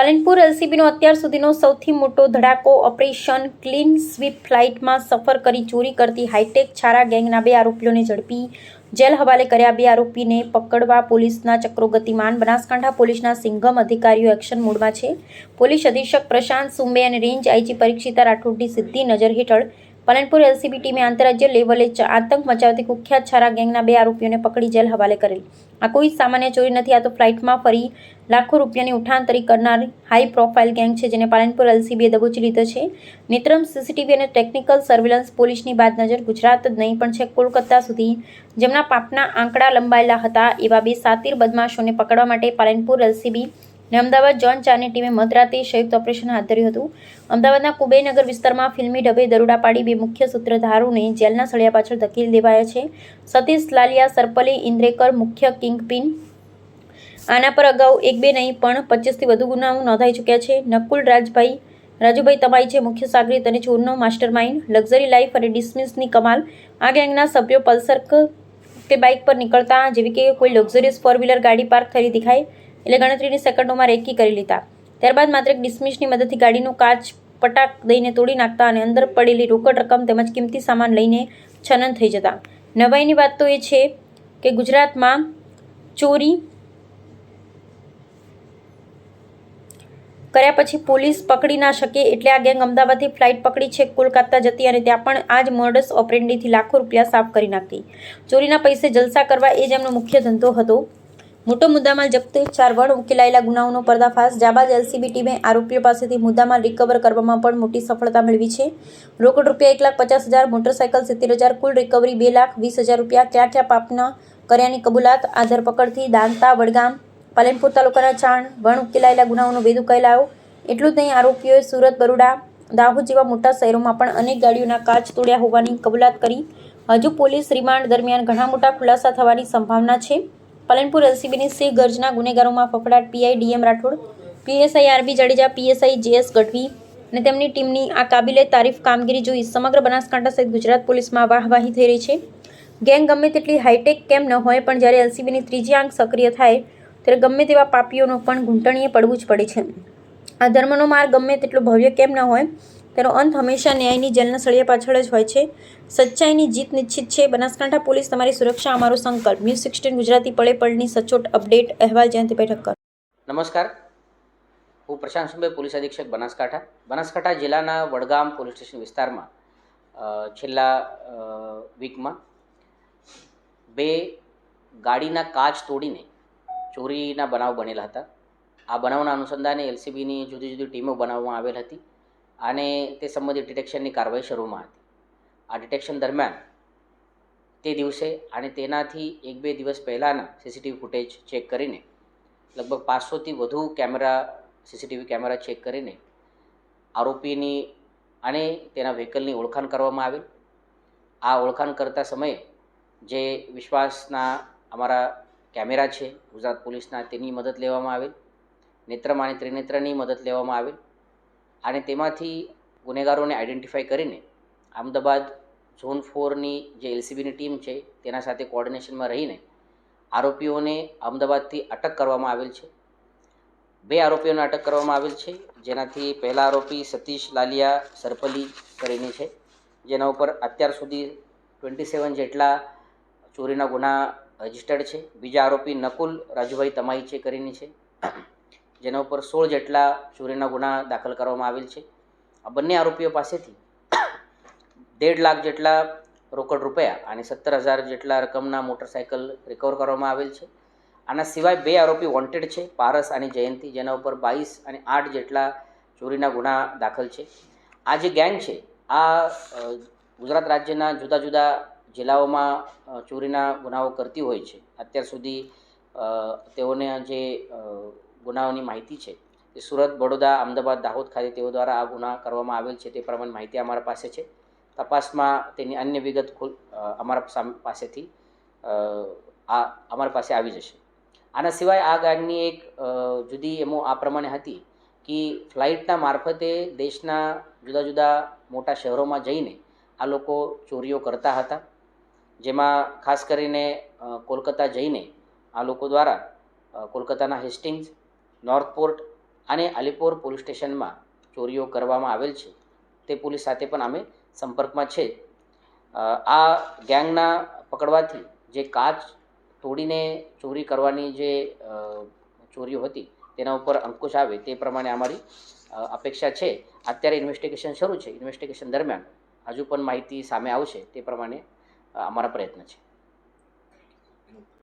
પાલનપુર એલસીબીનો અત્યાર સુધીનો સૌથી મોટો ધડાકો ઓપરેશન ક્લીન સ્વીપ ફ્લાઇટમાં સફર કરી ચોરી કરતી હાઈટેક છારા ગેંગના 2 આરોપીઓને ઝડપી જેલ હવાલે કર્યા। 2 આરોપીને પકડવા પોલીસના ચક્રો ગતિમાન। બનાસકાંઠા પોલીસના સિંઘમ અધિકારીઓ એક્શન મોડમાં છે। પોલીસ અધિક્ષક પ્રશાંત સુંબે અને રેન્જ આઈજી પરીક્ષિતા રાઠોડની સીધી નજર હેઠળ પાલનપુર એલસીબી ટીમે આંતરરાજ્ય લેવલે આતંક મચાવતી કુખ્યાત છારા ગેંગના 2 આરોપીઓને પકડી જેલ હવાલે કરેલ। આ કોઈ સામાન્ય ચોરી નથી, આ તો ફ્લાઇટમાં ફરી લાખો રૂપિયાની ઉઠાંતરી કરનાર હાઈ પ્રોફાઇલ ગેંગ છે, જેને પાલનપુર એલસીબીએ દબોચી લીધો છે। નેત્રમ સીસીટીવી અને ટેકનિકલ સર્વેલન્સ પોલીસની બાદ નજર ગુજરાત જ નહીં પણ છેક કોલકાતા સુધી જેમના પાપના આંકડા લંબાયેલા હતા એવા 2 સાતીર બદમાશોને પકડવા માટે પાલનપુર એલસીબી અને અમદાવાદ ઝોન 4ની ટીમે મધરાતે સંયુક્ત ઓપરેશન હાથ ધર્યું હતું। અમદાવાદના કુબેરનગર વિસ્તારમાં ફિલ્મી ઢબે દરોડા પાડી 2 મુખ્ય સૂત્રધારોને જેલના સળિયા પાછળ ધકેલી દેવાયા છે। સતીશ લાલિયા સરપલી ઇન્દ્રેકર મુખ્ય કિંગપિન। આના પર અગાઉ 1-2 નહીં પણ 25થી વધુ ગુનાઓ નોંધાઈ ચૂક્યા છે। નકુલ રાજુભાઈ તમાઈ છે મુખ્ય સાગરીત અને ચોરનો માસ્ટરમાઇન્ડ। લક્ઝરી લાઈફ અને ડિસમિસની કમાલ। આ ગેંગના સભ્યો પલ્સર કે બાઇક પર નીકળતા જેવી કે કોઈ લક્ઝરિયસ 4-વ્હીલર ગાડી પાર્ક થઈ દેખાય એટલે ગણતરીની સેકન્ડોમાં રેકી કરી લેતા, ત્યારબાદ માત્ર એક ડિસમિસની મદદથી ગાડીનો કાચ પટાક દઈને તોડી નાખતા અને અંદર પડેલી રોકડ રકમ તેમજ કિંમતી સામાન લઈને છનન થઈ જતા। નવાઈની વાત તો એ છે કે ગુજરાતમાં ચોરી કર્યા પછી પોલીસ પકડી ના શકે એટલે આ ગેંગ અમદાવાદથી ફ્લાઇટ પકડી છે કોલકાતા જતી અને ત્યાં પણ આ જ મોડસ ઓપરેન્ડીથી લાખો રૂપિયા સાફ કરી નાખતી। ચોરીના પૈસે જલસા કરવા એ જ એમનો મુખ્ય ધંધો હતો। મોટો મુદ્દામાલ જપ્ત, 4 વણ ઉકેલાયેલા ગુનાઓનો પર્દાફાશ। જાબાજ એલસીબી ટીમે આરોપીઓ પાસેથી મુદ્દામાલ રિકવર કરવામાં પણ મોટી સફળતા મેળવી છે। રોકડ રૂપિયા 1,50,000, મોટરસાયકલ 70,000, કુલ રિકવરી 2,20,000 રૂપિયા। ક્યાં પાપના કર્યાની કબૂલાત। આ ધરપકડથી દાંતા, વડગામ, પાલનપુર તાલુકાના ચાણ વણ ઉકેલાયેલા ગુનાઓનો ભેદ ઉકેલાયો। એટલું જ નહીં, આરોપીઓએ સુરત, બરોડા, દાહોદ જેવા મોટા શહેરોમાં પણ અનેક ગાડીઓના કાચ તોડ્યા હોવાની કબૂલાત કરી। હજુ પોલીસ રિમાન્ડ દરમિયાન ઘણા મોટા ખુલાસા થવાની સંભાવના છે। પાલનપુર એલસીબીની સિંહ ગર્જના ગુનેગારોમાં ફફડાટ PI DM Rathod, PSI RB Jadeja, PSI JS Gadhvi અને તેમની ટીમની આ કાબિલે તારીફ કામગીરી જોઈ સમગ્ર બનાસકાંઠા સહિત ગુજરાત પોલીસમાં વાહવાહી થઈ રહી છે। ગેંગ ગમે તેટલી હાઈટેક કેમ ન હોય પણ જ્યારે એલસીબીની ત્રીજી આંખ સક્રિય થાય ત્યારે ગમે તેવા પાપીઓનો પણ ઘૂંટણીએ પડવું જ પડે છે। આ ધર્મનો માર્ગ ગમે તેટલો ભવ્ય કેમ ન હોય, તેનો અંત હંમેશા ન્યાયની જેલના સળિયા પાછળ જ હોય છે। સચ્ચાઈની જીત નિશ્ચિત છે। બનાસકાંઠા પોલીસ, તમારી સુરક્ષા અમારો સંકલ્પ। ન્યૂઝ 16 ગુજરાતી પળે પળની સચોટ અપડેટ અહેવાલ જયંતિભાઈ ઠક્કર। નમસ્કાર, હું પ્રશાંત સુંબે, પોલીસ અધિક્ષક બનાસકાંઠા। બનાસકાંઠા જિલ્લાના વડગામ પોલીસ સ્ટેશન વિસ્તારમાં છેલ્લા વીકમાં 2 ગાડીના કાચ તોડીને ચોરીના બનાવ બનેલા હતા। આ બનાવના અનુસંધાને એલસીબીની જુદી જુદી ટીમો બનાવવામાં આવેલ હતી અને તે સંબંધિત ડિટેક્શનની કાર્યવાહી શરૂમાં હતી। આ ડિટેક્શન દરમિયાન તે દિવસે અને તેનાથી 1-2 દિવસ પહેલાંના સીસીટીવી ફૂટેજ ચેક કરીને લગભગ 500થી વધુ સીસીટીવી કેમેરા ચેક કરીને આરોપીની અને તેના વ્હીકલની ઓળખાણ કરવામાં આવેલ। આ ઓળખાણ કરતા સમયે જે વિશ્વાસના અમારા કેમેરા છે ગુજરાત પોલીસના, તેની મદદ લેવામાં આવેલ, નેત્રમ અને ત્રિનેત્રની મદદ લેવામાં આવેલ અને તેમાંથી ગુનેગારોને આઈડેન્ટિફાઈ કરીને અમદાવાદ ઝોન 4ની જે એલસીબીની ટીમ છે તેના સાથે કોર્ડિનેશનમાં રહીને આરોપીઓને અમદાવાદથી અટક કરવામાં આવેલ છે। 2 આરોપીઓને અટક કરવામાં આવેલ છે, જેનાથી પહેલા આરોપી સતીશ લાલિયા સરપલી કરીને છે, જેના ઉપર અત્યાર સુધી 27 જેટલા ચોરીના ગુના રજિસ્ટર્ડ છે। બીજા આરોપી નકુલ રાજુભાઈ તમાઈ છે કરીને છે, જેના ઉપર 16 જેટલા ચોરીના ગુના દાખલ કરવામાં આવેલ છે। આ બંને આરોપીઓ પાસેથી 1.5 લાખ જેટલા રોકડ રૂપિયા અને 17,000 જેટલા રકમના મોટરસાયકલ રિકવર કરવામાં આવેલ છે। આના સિવાય 2 આરોપી વોન્ટેડ છે, પારસ અને જયંતિ, જેના ઉપર 22 અને 8 જેટલા ચોરીના ગુના દાખલ છે। આ જે ગેંગ છે આ ગુજરાત રાજ્યના જુદા જુદા જિલ્લાઓમાં ચોરીના ગુનાઓ કરતી હોય છે। અત્યાર સુધી તેઓને જે ગુનાઓની માહિતી છે તે સુરત, બરોડા, અમદાવાદ, દાહોદ ખાતે તેઓ દ્વારા આ ગુના કરવામાં આવેલ છે તે પ્રમાણે માહિતી અમારા પાસે છે। તપાસમાં તેની અન્ય વિગત અમારા પાસેથી અમારી પાસે આવી જશે। આના સિવાય આ ગેંગની એક જુદી એમો આ પ્રમાણે હતી કે ફ્લાઇટના મારફતે દેશના જુદા જુદા મોટા શહેરોમાં જઈને આ લોકો ચોરીઓ કરતા હતા, જેમાં ખાસ કરીને કોલકાતા જઈને આ લોકો દ્વારા કોલકાતાના હેસ્ટિંગ્સ, નોર્થ પોર્ટ અને અલીપોર પોલીસ સ્ટેશનમાં ચોરીઓ કરવામાં આવેલ છે તે પોલીસ સાથે પણ અમે સંપર્કમાં છે. આ ગેંગના પકડવાથી જે કાચ તોડીને ચોરી કરવાની જે ચોરીઓ હતી તેના ઉપર અંકુશ આવે તે પ્રમાણે અમારી અપેક્ષા છે. અત્યારે ઇન્વેસ્ટિગેશન શરૂ છે. ઇન્વેસ્ટિગેશન દરમિયાન હજુ પણ માહિતી સામે આવશે તે પ્રમાણે અમારા પ્રયત્ન છે.